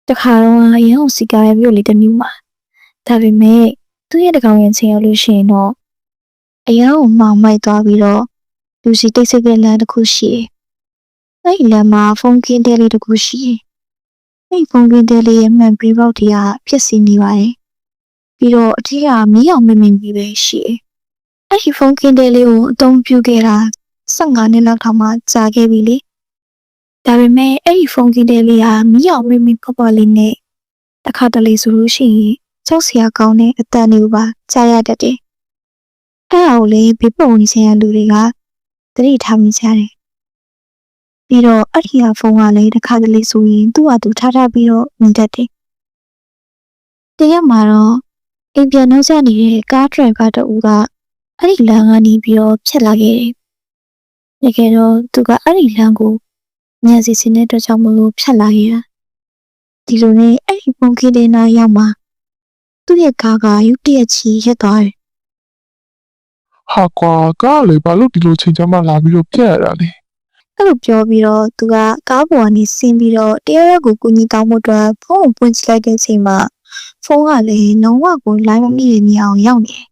တခါတော့အရင်ကစီကာရဲ့မြို့လေးတစ်မျိုးမှာဒါပေမဲ့သူ့ရဲ့တကောင်ရင်ချင်းရောက်လို့ရှိရင်တော့အရင်ကမှောင်မိုက်သွားပြီးတော့လူစီတိတ်ဆိတ်တဲ့လမ်းတစ်ခုရှိတယ်။အဲ့ဒီလမ်းမှာဖုန်းကင်းတဲလေးတစ်ခုရှိတယ်။အဲ့ဒီဖုန်းကင်းတဲလေးရဲ့မှန်ပြီးပေါက်တွေကဖြစ်စီနေပါတယ်။ပြီးတော့အထက်ကမီးအောင်မမြင်ပြီးပဲရှိတယ်။အဲ့ဒီဖုန်းကင်းတဲလေးကိုအသုံးပြုခဲ့တာ15နှစ်လောက်ထောင်မှကြာခဲ့ပြီလေ။ဒါပေမဲ့အဲ့ဒီဖုန်းကင်းတဲလေးကမီးအောင်မမြင်ပေါ့ပေါ့လေးနဲ့တစ်ခါတလေဆိုလို့ရှိရင်ကြောက်စရာကောင်းတဲ့အတန်တွေကိုပါကြားရတတ်တယ်။အဲ့ဒါကိုလေဘေးပုံနေဆိုင်ရလူတွေကသတိထားမိကြတယ်။ပြီးတော့အဲ့ဒီဖုန်းကလည်းတစ်ခါတလေဆိုရင်သူ့ဟာသူထားပြီးတော့မြင်တတ်တယ်။တကယ်မှာတော့အိမ်ပြန်နောက်ကျနေတဲ့ကားဒရိုင်ဘာတဦးကအဲ့ဒီလမ်းကနေပြီးတော့ဖြတ်လာခဲ့တယ်။တကယ်တော့သူကအဲ့ဒီလမ်းကိုညံစီစင်းတဲ့အတွက်ကြောင့်မလို့ဖြတ်လာခဲ့တာ။ဒီလိုနဲ့အဲ့ဒီပုံကိတဲ့နားရောက်မှာသူ့ရဲ့ကားကရုတ်တရက်ချီရက်သွားတယ် ဟာကွာကားလေဘာလို့ဒီလိုချိန်ချမှလာပြီးတော့ပြက်ရတာလဲ ။အဲ့လိုပြောပြီးတော့သူကကားပေါ်ကနေဆင်းပြီးတော့တရက်ရက်ကိုကူညီတောင်းဖို့အတွက်ဖုန်းကိုပွင့်ကြည့်လိုက်တဲ့အချိန်မှာဖုန်းကလည်းလုံးဝကိုလိုင်းမမိတဲ့နေအောင်ရောက်နေတယ်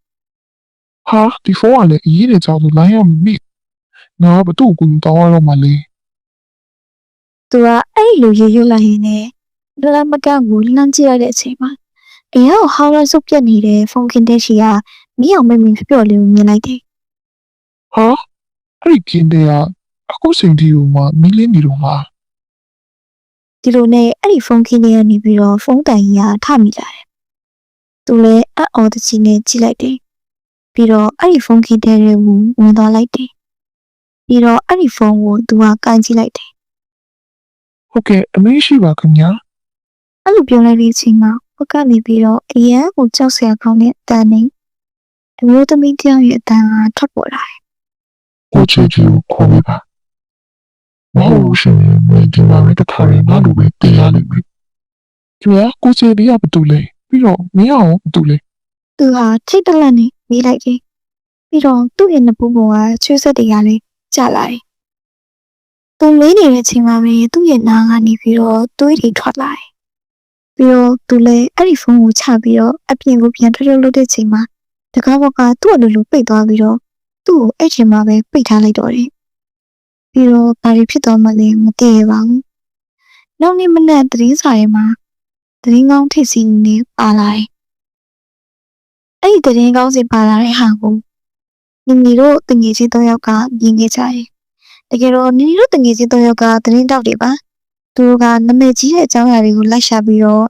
ဟာဒီဖုန်းကလည်းအရေးတဲ့ကြောင့်လိုင်းရမမိငါကဘသူ့ကိုတောင်းရတော့မှလေ ။သူကအဲ့ဒီလိုရွရွလိုက်ရင်းနဲ့လမ်းမကန့်ကိုလှမ်းကြည့်လိုက်တဲ့အချိန်မှာအရင်ကဟောင်းရဆုပ်ပြက်နေတဲ့ဖုန်းကင်တဲ့ရှိကမီးအောင်မမြင်ပြော့လေးကိုမြင်လိုက်တယ် ဟာအဲ့ဒီကင်းတဲ့ကအခုချိန်ထိကိုမှမီးလင်းနေတော့မှာ ။ဒီလိုနဲ့အဲ့ဒီဖုန်းကင်တဲ့ကနေပြီးတော့ဖုန်းတိုင်ကြီးကထမိလာတယ်။သူလည်းအံ့ဩတကြီးနဲ့ကြည့်လိုက်တယ်။ပြီးတော့အဲ့ဒီဖုန်းကင်တဲ့ကိုဝင်သွားလိုက်တယ်။ပြီးတော့အဲ့ဒီဖုန်းကိုသူကကန်ကြည့်လိုက်တယ် ဟုတ်ကဲ့အမေးရှိပါခင်ဗျာ ။အဲ့လိုပြောလိုက်တဲ့အချိန်မှာဘက်ကနေပြီးတော့အရန်ကိုကြောက်စရာကောင်းတဲ့အတန်နဲ့အမျိုးသမီးတယောက်ရဲ့အတန်ကထွက်ပေါ်လာတယ် ကိုချေချီကိုခေါ်ပေးပါမဟုတ်လို့ရှိရင်မင်းဒီမှာပဲတစ်ခါရင်ငါ့လိုပဲတင်ရလိမ့်မယ်ကျွာကိုချေဒီကဘာတူလဲပြီးတော့မင်းအောင်ဘာတူလဲ ။သူဟာထိတ်တလန့်နဲ့မေးလိုက်တယ်။ပြီးတော့သူ့ရဲ့နှပူပုံကချွေးဆက်တွေကလည်းကျလာတယ်။သူမေးနေတဲ့အချိန်မှာပဲသူ့ရဲ့နားကနေပြီးတော့သွေးတွေထွက်လာတယ်။ပြီးတော့သူလည်းအဲ့ဒီဖုန်းကိုချပြီးတော့အပြင်ကိုပြန်ထွက်လို့တဲ့ချိန်မှာတကားဘောက်ကသူ့အလိုလိုပိတ်သွားပြီးတော့သူ့ကိုအဲ့ချိန်မှာပဲပိတ်ထားလိုက်တော့တယ်။ပြီးတော့ဘာတွေဖြစ်သွားမှလည်းမသိရပါဘူး။နောက်နေ့မနက်သတင်းစာထဲမှာသတင်းကောင်းထိပ်စီးနေပါလာတယ်။အဲ့ဒီသတင်းကောင်းစီပါလာတဲ့ဟာကိုနီတို့တငယ်ချင်း၃ယောက်ကမြင်ခဲ့ကြတယ်။တကယ်တော့နီတို့တငယ်ချင်း၃ယောက်ကသတင်းတောက်တွေပါ။သူတို့ကနာမည်ကြီးတဲ့အကြောင်းအရာတွေကိုလိုက်ရှာပြီးတော့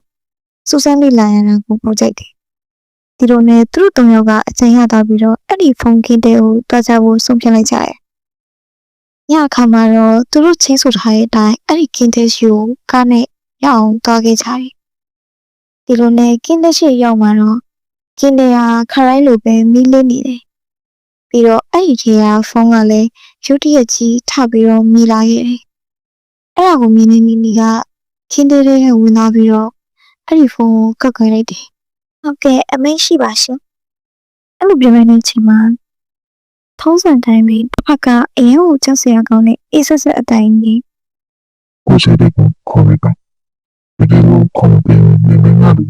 စူးစမ်းလေ့လာရတာကိုပို့ကြိုက်တယ်။ဒီလိုနဲ့သူတို့၃ယောက်ကအချိန်ရသွားပြီးတော့အဲ့ဒီဖုန်းကင်းတဲ့ကိုတွားကြဖို့ဆုံးဖြတ်လိုက်ကြတယ်။ညအခါမှာတော့သူတို့ချင်းဆိုထားတဲ့အတိုင်းအဲ့ဒီကင်းတဲ့ရှိကိုကားနဲ့ရအောင်တွားခဲ့ကြတယ်။ဒီလိုနဲ့ကင်းတဲ့ရှိရောက်မှာတော့ကင်းတဲ့ဟာခရိုင်းလိုပဲမီးလင်းနေတယ်။ပြီးတော့အဲ့ဒီထဲကဖုန်းကလည်းရုတ်တရက်ကြီးထပြီးတော့မိလာခဲ့တယ်။အဲ့ဒါကိုမြင်နေနီကကင်းတဲ့ထဲဝင်သွားပြီးတော့အဲ့ဒီဖုန်းကိုကောက်ခိုင်းလိုက်တယ်။ဟုတ်ကဲ့အမိန့်ရှိပါရှင်။အဲ့လိုပြောလိုက်တဲ့အချိန်မှာထုံးစံတိုင်းပဲတစ်ဖက်ကအရင်ကကြောက်စရာကောင်းတဲ့အေးဆက်ဆက်အတိုင်းကြီး ကိုချေဒီကိုခေါ်ပေးပါဒီလိုခေါ်ပေးမင်းငါတို့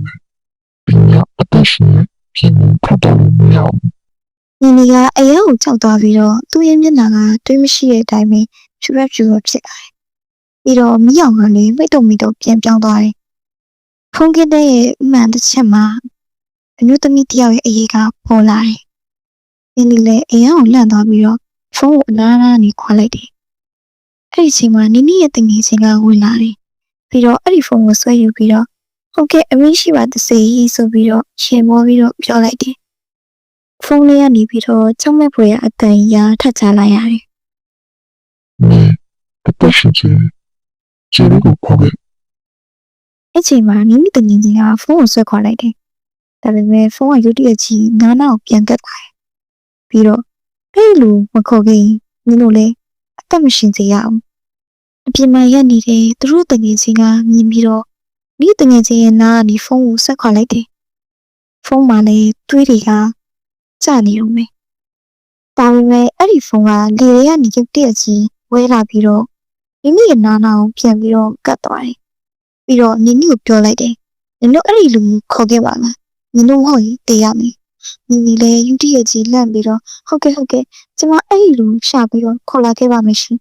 ပညာအတရှိဖြစ်နေထပ်တော်မရအောင် နီနီကအရင်ကကြောက်သွားပြီးတော့သူ့ရဲ့မျက်နှာကတွေးမရှိတဲ့အတိုင်းပဲဖြူဖြူဖြစ်လာတယ်။ပြီးတော့မိအောင်ကလည်းမိတ်တုံပြန်ပြောင်းသွားတယ်။ဖုန်းကင်းတဲ့ရဲ့အမှန်တစ်ချက်မှာအမျိုးသမီးတယောက်ရဲ့အရေးကပေါ်လာတယ်။နီနီလည်းအရင်ကလန့်သွားပြီးတော့ဖုန်းကိုအနားကနေခွာလိုက်တယ်။အဲ့ဒီအချိန်မှာနီနီရဲ့တငယ်ချင်းကဝင်လာတယ်။ပြီးတော့အဲ့ဒီဖုန်းကိုဆွဲယူပြီးတော့ဟုတ်ကဲ့အမိရှိပါတစေဆိုပြီးတော့ရှင်မောပြီးတော့ပြောလိုက်တယ်။ဖုန်းလေးကနေပြီးတော့ကြောက်မဲ့ဖွယ်ရအတန်ရာထပ်ချလိုက်ရတယ် မင်းအတရှိချေချေဒီကိုခေါ်ပေး ။အဲ့ချိန်မှာမိမိတငယ်ချင်းကဖုန်းကိုဆွဲခေါ်လိုက်တယ်။ဒါပေမဲ့ဖုန်းကရုတ်တရက်ကြီးနားနာကိုပြန်ကတ်လာတယ်။ပြီးတော့အဲ့လိုမခေါ်ခင်မင်းတို့လည်းအသက်မရှင်စေရအောင်။အပြင်မှာရက်နေတဲ့သူတို့တငယ်ချင်းကမြင်ပြီးတော့မိတငယ်ချင်းရဲ့နားကနေဖုန်းကိုဆက်ခေါ်လိုက်တယ်။ဖုန်းမှာလည်းတွေးတွေကကျနေတော့မယ်။ဒါပေမဲ့အဲ့ဒီဖုန်းကလေတွေကနေရုတ်တရက်ကြီးဝဲလာပြီးတော့မိမိရဲ့နားနာကိုပြန်ပြီးတော့ကတ်သွားတယ် ပြီးတော့နင်နီကိုပြောလိုက်တယ်နင်တို့အဲ့ဒီလူခေါ်ခဲ့ပါလားနင်တို့မဟုတ်ရင်တေးရမယ်နင်နီလည်းယူတီရဲ့ကြီးလန့်ပြီးတော့ဟုတ်ကဲ့ကျမအဲ့ဒီလူရှာပြီးတော့ခေါ်လာခဲ့ပါမယ်ရှင်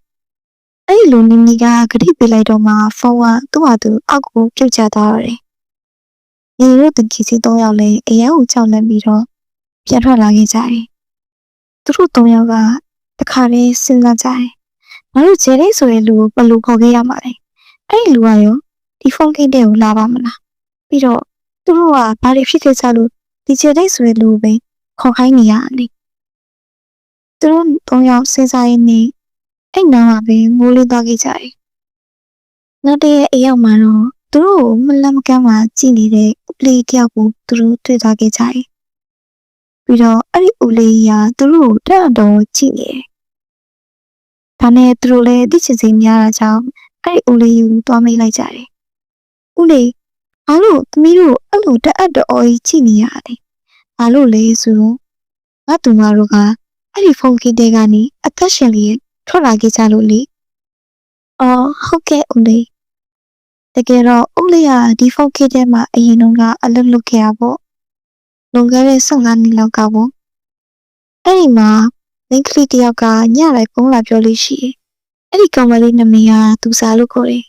အဲ့ဒီလူနင်နီကဂတိပေးလိုက်တော့မှဖုန်းကသူ့ဟာသူအောက်ကိုပြုတ်ချသွားတယ်ညီတို့တကယ်စီ3ယောက်လည်းအရန်ကိုကြောက်လန့်ပြီးတော့ပြန်ထွက်လာခဲ့ကြတယ်သူတို့3ယောက်ကတခါလေးစဉ်းစားကြတယ်ငါတို့ဂျယ်လေးဆိုတဲ့လူကိုဘယ်လိုခေါ်ခဲ့ရမှာလဲအဲ့ဒီလူကရောဒီဖုန်းကိန်းတဲ့ကိုလာပါမလားပြီးတော့သူတို့ကဘာတွေဖြစ်ခဲ့ကြလို့ဒီဂျယ်လေးဆိုတဲ့လူကိုပဲခေါ်ခိုင်းနေရလေသူတို့3ယောက်စဉ်းစားရင်းနဲ့အဲ့နားမှာပဲမိုးလေးသွားခဲ့ကြတယ်နောက်တည့်အရောက်မှာတော့သူတို့ကိုမလန့်မကမ်းမှာကြည့်နေတဲ့ဦးလေးတယောက်ကိုသူတို့တွေ့သွားခဲ့ကြတယ်ပြီးတော့အဲ့ဒီဦးလေးကသူတို့ကိုတက်တော်ကြည့်နေတယ်ဒါနဲ့သူတို့လည်းသိချင်စိတ်များတာကြောင့်အဲ့ဒီဦးလေးကိုတွားမိတ်လိုက်ကြတယ်ဦးလေးအားလို့သမီးတို့အဲ့လိုတက်တော်ကြီးကြည့်နေရတယ်အားလို့လေဆိုတော့ငါတို့မတို့ကအဲ့ဒီဖုန်းကိတဲ့ကနေအသက်ရှင်လေးထွက်လာခဲ့ကြလို့လေအော်ဟုတ်ကဲ့ဦးလေးတကယ်တော့ဦးလေးကဒီဖုန်းကိတဲ့မှာအရင်ကအလုပ်လုပ်ခဲ့ရပေါ့လွန်ခဲ့တဲ့15နှစ်လောက်ကပေါ့အဲ့ဒီမှာမိန်းကလေးတယောက်ကညလိုက်ဖုန်းလာပြောလို့ရှိတယ်အဲ့ဒီကောင်မလေးနာမည်ကသူစားလို့ခေါ်တယ်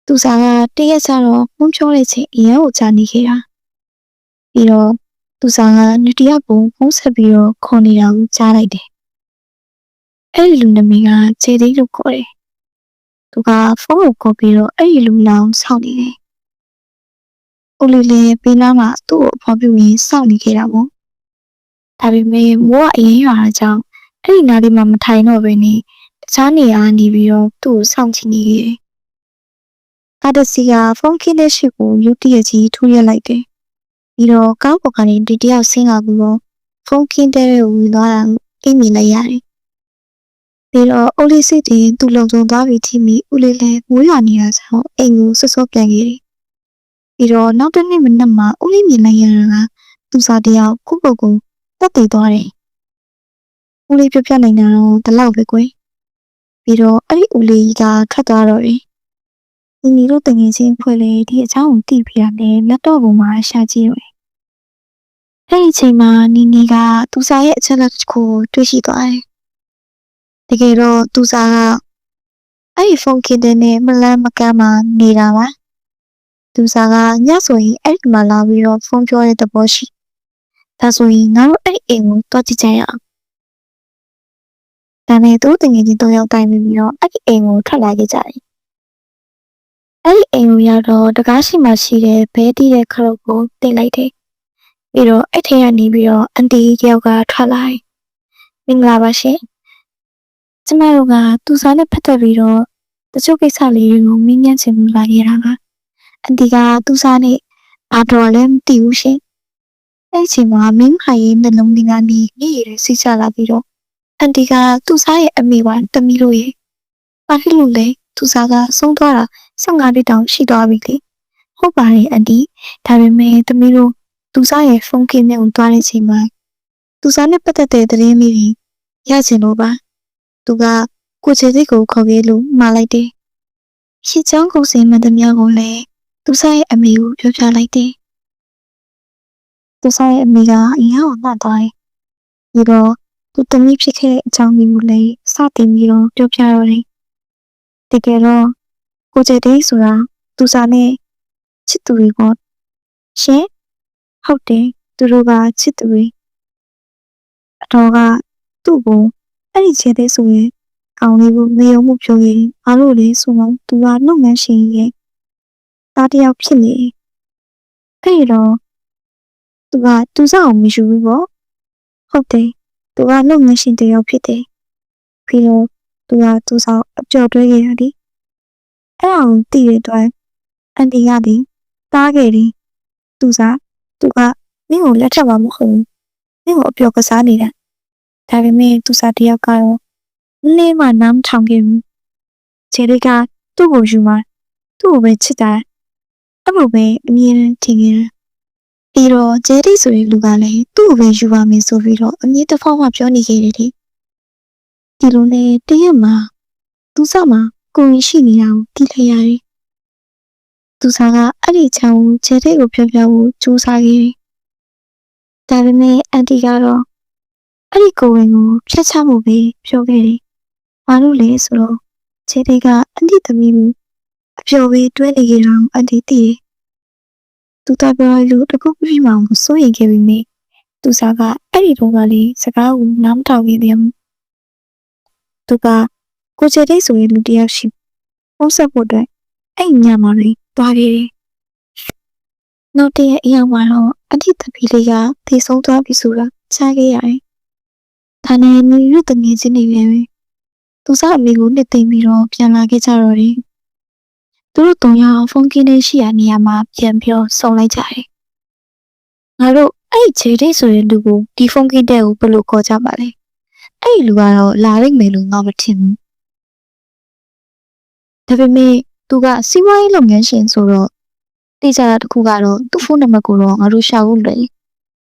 သူစားကတရက်ကျတော့ဖုန်းပြောတဲ့ချိန်အရင်ကိုကြာနေခဲ့တာပြီးတော့သူစားကလူတယောက်ကိုဖုန်းဆက်ပြီးတော့ခေါ်နေတာကိုကြားလိုက်တယ်အဲ့ဒီလူနာမည်ကခြေသိန်းလို့ခေါ်တယ်သူကဖုန်းကိုခေါ်ပြီးတော့အဲ့ဒီလူလောင်ဆောက်နေတယ်ဦးလေးလည်းပေးနာမှာသူ့ကိုအဖော်ပြပြီးစောင့်နေခဲ့တာပေါ့ဒါပေမဲ့မိုးကအရင်ရွာတာကြောင့်အဲ့ဒီနားလေးမှာမထိုင်တော့ဘဲနဲ့တခြားနေရာနေပြီးတော့သူ့ကိုစောင့်ကြည့်နေခဲ့တယ်။ကားတစ်စီးကဖုန်းကိတဲ့ရှိကိုယူတီရဲ့ကြီးထိုးရက်လိုက်တယ်။ပြီးတော့ကားပေါ်ကနေဒီတယောက်ဆင်းလာပြီးတော့ဖုန်းကိတဲ့ကိုဝင်သွားတာအိမ်မြင်လိုက်ရတယ်။ပြီးတော့အိုလီစစ်တင်သူ့လုံခြုံသွားပြီးထိမိဦးလေးလည်းမိုးရွာနေတာကြောင့်အိမ်ကိုဆွဆွပြန်ခဲ့တယ်။ပြီးတော့နောက်တစ်နေ့မနက်မှာဦးလေးမြင်လိုက်ရတာကသူစားတယောက်ခုပုတ်ကိုတက်တည်သွားတယ်။ဦးလေးပြပြနိုင်တာတော့ဒီလောက်ပဲကွယ်။ပြီးတော့အဲ့ဒီဦးလေးကထွက်သွားတော့တယ်။ညီတို့တငယ်ချင်းဖွဲ့လေဒီအချောင်းကိုတိပြရတယ်လက်တော့ပေါ်မှာရှာကြည့်ရတယ်။အဲ့ဒီအချိန်မှာနီနီကသူစားရဲ့အချက်လက်တစ်ခုတွေ့ရှိသွားတယ်။တကယ်တော့သူစားကအဲ့ဒီဖုန်းကင်တဲ့နဲ့မလန်းမကမ်းမှာနေတာပါ။သူစားကညဆိုရင်အဲ့ဒီမှာလာပြီးတော့ဖုန်းပြောတဲ့သဘောရှိ။ဒါဆိုရင်ငါတို့အဲ့ဒီအိမ်ကိုတွားကြည့်ကြရအောင်။ဒါနဲ့သူတငယ်ချင်း3ယောက်တိုင်ပြီးတော့အဲ့ဒီအိမ်ကိုထွက်လာခဲ့ကြတယ်။အဲ့ဒီအိမ်ကိုရောက်တော့တကားရှိမှရှိတဲ့ဘဲတီးတဲ့ခရုတ်ကိုတင်လိုက်တယ်။ပြီးတော့အဲ့ထဲကနေပြီးတော့အန်တီတယောက်ကထွက်လာတယ်။မင်္ဂလာပါရှင်။ကျမတို့ကသူစားနဲ့ဖက်သက်ပြီးတော့တချို့ကိစ္စလေးတွေကိုမင်းညံ့ချင်လာခဲ့တာပါ။အန်တီကသူစားနဲ့ဘာတော်လဲမသိဘူးရှင်။အဲ့ဒီချိန်မှာမင်းခိုင်ရဲ့နှလုံးသွင်းကနေနေရစိတ်ချလာပြီးတော့အန်တီကသူစားရဲ့အမိဝါတမီလို့ရဲ့ဘာဖြစ်လို့လဲသူစားကဆုံးသွားတာ15နှစ်တောင်ရှိသွားပြီလေဟုတ်ပါတယ်အန်တီဒါပေမဲ့တမီတို့သူစားရဲ့ဖုန်းကိန်းနဲ့ကိုသွားတဲ့ချိန်မှာသူစားနဲ့ပတ်သက်တဲ့သတင်းလေးတွေရချင်လို့ပါသူကကိုချေစိတ်ကိုခေါ်ခဲ့လို့မှားလိုက်တယ်ရှစ်ချောင်းကိုစင်မသမျှကိုလည်းသူစားရဲ့အမိကိုပြောပြလိုက်တယ်သူစားရဲ့အမိကအရင်ကမှတ်သွားတယ်ပြီးတော့သူတမီးဖြစ်ခဲ့တဲ့အကြောင်းမျိုးလေးစတင်ပြီးတော့ပြောပြတော့တယ်တကယ်တော့ကိုကျတဲ့ဆိုတာသူစားနဲ့ချစ်သူတွေပေါ့ရှင်ဟုတ်တယ်သူတို့ကချစ်သူတွေအတော်ကသူ့ကိုအဲ့ဒီချစ်တဲ့ဆိုရင်ကောင်းလေးကိုမယုံမှုပြောခဲ့တယ်ဘာလို့လဲဆိုတော့သူကလုပ်ငန်းရှင်ရဲ့တားတယောက်ဖြစ်နေအဲ့တော့သူကသူစားအောင်မရှိဘူးပေါ့ဟုတ်တယ်သူကလုပ်ငန်းရှင်တယောက်ဖြစ်တယ်ပြီးတော့သူစားအကြော်တွဲခဲ့ရတယ်အဲ့အောင်တည်ရတဲ့အန်တီကဒီတားခဲ့တယ်သူကမင်းကိုလက်ထပ်မှာမဟုတ်ဘူးမင်းကိုအပျော်ကစားနေတာဒါပေမဲ့သူစားတယောက်ကတော့လေးမှနားမထောင်ခဲ့ဘူးခြေတွေကသူ့ကိုယူမှသူ့ကိုပဲချစ်တာအဲ့လိုပဲအမြင်ထင်ခဲ့တယ်ပြီးတော့ဂျယ်ရီဆိုတဲ့လူကလည်းသူ့ကိုပဲယူပါမယ်ဆိုပြီးတော့အမြင်တစ်ဖောက်မှပြောနေခဲ့တယ်လေဒီလိုနဲ့တရက်မှာသူ့ဆောက်မှာကိုရင်ရှိနေတာကိုသိလိုက်ရတယ် သူစားကအဲ့ဒီချောင်းကျဲတဲ့ကိုပြောပြဖို့ကြိုးစားခဲ့တယ်။ဒါပေမဲ့အန်တီကတော့အဲ့ဒီကိုဝင်ကိုဖျက်ချမှုပဲပြောခဲ့တယ်။ဘာလို့လဲဆိုတော့ကျဲတဲ့ကအန်တီသမီးကိုအပျော်ပဲတွဲနေကြတာအန်တီသိတယ်။သူသားပြောလို့တခုပြမှမစိုးရိမ်ခဲ့ပြီမေသူစားကအဲ့ဒီတော့ကလေးစကားကိုနားမထောင်ခဲ့ပြန်ဘူး။သူကကိုကျဲတဲ့ဆိုရင်လူတယောက်ရှိပုံဆက်ဖို့အတွက်အဲ့ညမှာလေးသွားခဲ့တယ်။နောက်တည့်အရောက်မှာတော့အန်တီသမီးလေးကသေဆုံးသွားပြီဆိုတာကြားခဲ့ရတယ်။ဒါနဲ့နေရုတငယ်ချင်းနေပဲ။သူစားအမေကိုနှစ်သိမ့်ပြီးတော့ပြန်လာခဲ့ကြတော့တယ်။သူတို့တုံရအောင်ဖုန်းကင်းလေးရှိရာနေရာမှာပြန်ပြောဆုံလိုက်ကြတယ်။ငါတို့အဲ့ခြေထိတ်ဆိုရင်လူကိုဒီဖုန်းကင်းတဲ့ကိုဘယ်လိုခေါ်ကြပါလဲ။အဲ့လူကတော့လာလိမ့်မယ်လို့ငါမထင်ဘူး။ဒါပေမဲ့သူကစီးပွားရေးလုပ်ငန်းရှင်ဆိုတော့တိကျတာတစ်ခုကတော့သူ့ဖုန်းနံပါတ်ကိုတော့ငါတို့ရှာဖို့လွယ်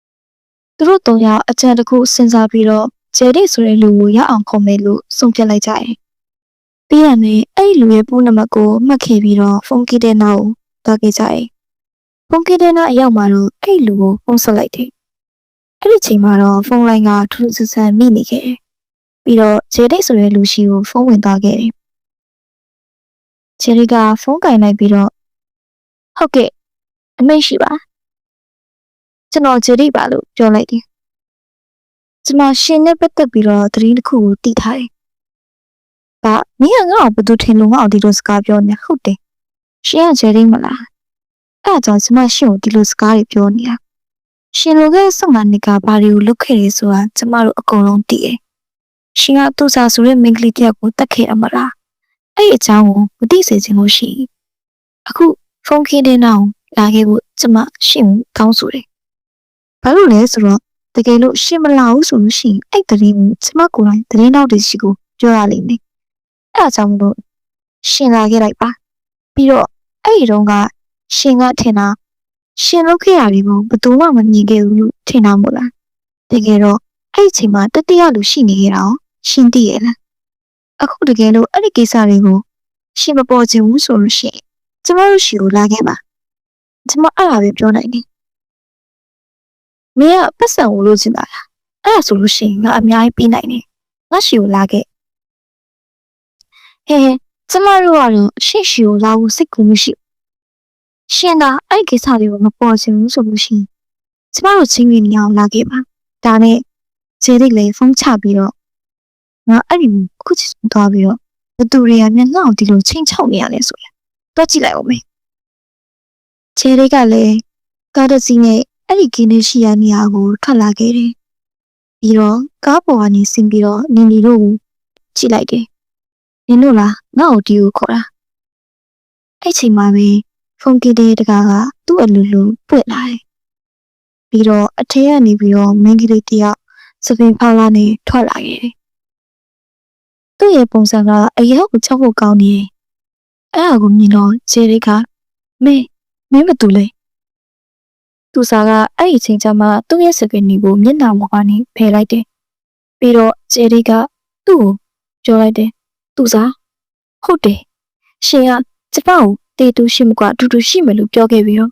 ။သူတို့တုံရအကြံတစ်ခုစဉ်းစားပြီးတော့ခြေထိတ်ဆိုတဲ့လူကိုရအောင်ခေါ်မယ်လို့ဆုံးဖြတ်လိုက်ကြတယ်။ပြီးရမယ်အဲ့လူရဲ့ဖုန်းနံပါတ်ကိုမှတ်ခဲ့ပြီးတော့ဖုန်းကင်းတဲ့နောက်သွားခဲ့ကြတယ်။ဖုန်းကင်းတဲ့နောက်အရောက်မှာတော့အဲ့လူကိုဖုန်းဆက်လိုက်တယ်။အဲ့ဒီချိန်မှာတော့ဖုန်းလိုင်းကထူးထူးဆန်းဆန်းမိနေခဲ့တယ်။ပြီးတော့ခြေထိတ်ဆိုတဲ့လူရှိကိုဖုန်းဝင်သွားခဲ့တယ်။ခြေထိတ်ကဖုန်းကင်လိုက်ပြီးတော့ဟုတ်ကဲ့အမိတ်ရှိပါကျွန်တော်ခြေထိတ်ပါလို့ပြောလိုက်တယ်။ကျွန်မရှင်နဲ့ပတ်သက်ပြီးတော့သတင်းတစ်ခုကိုသိထားတယ်။ဒါမင်းကငါ့ကိုဘယ်သူထင်လို့ငါ့ကိုဒီလိုစကားပြောနေဟုတ်တယ်။ရှင်ကခြေထိတ်မလား။အဲ့ဒါကြောင့်ကျွန်မရှင်ကိုဒီလိုစကားတွေပြောနေတာ။ရှင်လိုခဲ့ဆက်မှန်နေကဘာတွေကိုလုပ်ခဲ့လဲဆိုတာကျွန်မတို့အကုန်လုံးသိတယ်။ရှင်ကသူ့စားဆိုတဲ့မိန်းကလေးတယောက်ကိုတတ်ခဲ့အမလား။အဲ့ဒီအကြောင်းကိုမသိစေချင်လို့ရှိ။အခုဖုန်းခင်းတဲ့နောက်လာခဲ့ဖို့ကျွန်မရှင်ကိုတောင်းဆိုတယ်။ဘာလို့လဲဆိုတော့တကယ်လို့ရှင်မလာဘူးဆိုလို့ရှိရင်အဲ့သတင်းကိုကျွန်မကိုယ်တိုင်သတင်းနောက်တွေရှိကိုပြောရလိမ့်မယ်။အဲ့ဒါကြောင့်မလို့ရှင်လာခဲ့လိုက်ပါ။ပြီးတော့အဲ့ဒီတုန်းကရှင်ကထင်တာရှင်လုပ်ခဲ့ရပြီမို့ဘယ်သူမှမမြင်ခဲ့ဘူးလို့ထင်တာမို့လား။တကယ်တော့အဲ့ဒီချိန်မှာတတိယလူရှိနေခဲ့တာရှင်သိရဲ့လား။အခုတကယ်လို့အဲ့ဒီကိစ္စတွေကိုရှင်မပေါ်ချင်ဘူးဆိုလို့ရှိရင်ကျွန်တော်တို့ရှိကိုလာခဲ့ပါ။ကျွန်မအဲ့ဒါပဲပြောနိုင်တယ်။မင်းကပတ်စံကိုလို့ချင်တာလား။အဲ့ဒါဆိုလို့ရှိရင်ငါအများကြီးပေးနိုင်တယ်။ငါရှိကိုလာခဲ့။ဟဲကျွန်မတို့ကတော့ရှေ့ရှိကိုလာဖို့စိတ်ကူမရှိဘူး။ရှင်သာအဲ့ဒီကိစ္စတွေကိုမပေါ်ချင်ဘူးဆိုလို့ရှိရင်ကျွန်မတို့ချင်းကြီးနေအောင်လာခဲ့ပါ။ဒါနဲ့ခြေထိတ်လေးဖုန်းချပြီးတော့ငါအဲ့ဒီခုချစ်သွားပြီးတော့ဘသူတွေကမျက်နှာကိုဒီလိုချင်းချောက်နေရလဲဆိုရင်တော့ကြည့်လိုက်အောင်မေ။ခြေထိတ်ကလည်းကားတစ်စီးနဲ့အဲ့ဒီကင်းနေရှိရနေရာကိုထွက်လာခဲ့တယ်။ပြီးတော့ကားပေါ်ကနေဆင်းပြီးတော့နင်နီတို့ကိုကြည့်လိုက်တယ်။နင်တို့လားငါ့ကိုဒီကိုခေါ်တာ။အဲ့ချိန်မှာပဲဖုန်းကင်းတဲ့တကားကသူ့အလူလူပွင့်လာတယ်။ပြီးတော့အထဲကနေပြီးတော့မင်းကလေးတယောက်စပင်ဖောက်လာနေထွက်လာခဲ့တယ်။သူ့ရဲ့ပုံစံကအရာကိုချောက်ဖို့ကောင်းနေတယ်။အဲ့ဒါကိုမြင်တော့ဂျယ်ရီကမင်းမတူလေ။သူစားကအဲ့ဒီချိန်ကျမှသူ့ရဲ့စပင်နီကိုမျက်နှာပေါ်ကနေဖယ်လိုက်တယ်။ပြီးတော့ဂျယ်ရီကသူ့ကိုပြောလိုက်တယ်။သူစားဟုတ်တယ်။ရှင်ကကျမကိုတေတူရှိမကွာတူတူရှိမယ်လို့ပြောခဲ့ပြီးတော့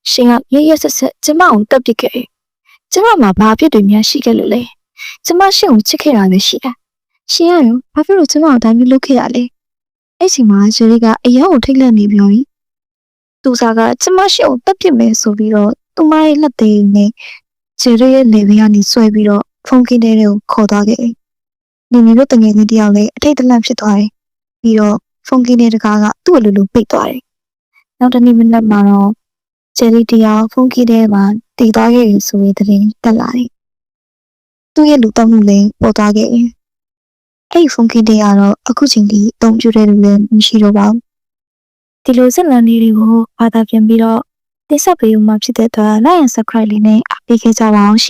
ရှင်ကရရဆက်ဆက်ကျမကိုတပ်ပစ်ခဲ့။ကျမမှာဘာဖြစ်တွေများရှိခဲ့လို့လဲ။ကျမရှင်ကိုချစ်ခဲ့တာပဲရှိတာ။ရှင်ကရောဘာဖြစ်လို့ကျမကိုတိုင်းပြီးလုပ်ခဲ့ရလဲ။အဲ့ချိန်မှာဂျယ်ရီကအရာကိုထိတ်လန့်နေပြောပြီးသူစားကကျမရှင်ကိုတပ်ပစ်မယ်ဆိုပြီးတော့သူမရဲ့လက်သေးနဲ့ဂျယ်ရီရဲ့လေဘေးကနေဆွဲပြီးတော့ဖုန်းကင်းတဲ့ကိုခေါ်သွားခဲ့။နင်တို့တငယ်ချင်းတယောက်လည်းအထိတ်တလန့်ဖြစ်သွားတယ်။ပြီးတော့ဖုန်းကင်းတဲ့တကားကသူ့အလိုလိုပိတ်သွားတယ်။နောက်တစ်နေ့မနက်မှာတော့ဂျယ်ရီတယောက်ဖုန်းကင်းတဲ့မှာတည်သွားခဲ့ဆိုတဲ့သတင်းတက်လာတယ်။သူ့ရဲ့လူတောက်မှုလည်းပေါ်သွားခဲ့တယ်။အဲ့ဒီဖုန်းကင်းတဲ့ကတော့အခုချိန်ထိအသုံးပြုတဲ့လူလည်းမရှိတော့ပါဘူး။ဒီလိုဇက်လန်လေးတွေကိုဘာသာပြန်ပြီးတော့တိဆက်ပေးဦးမှာဖြစ်တဲ့အတွက် like and subscribe လေးနဲ့အားပေးခဲ့ကြပါအောင်ရှင်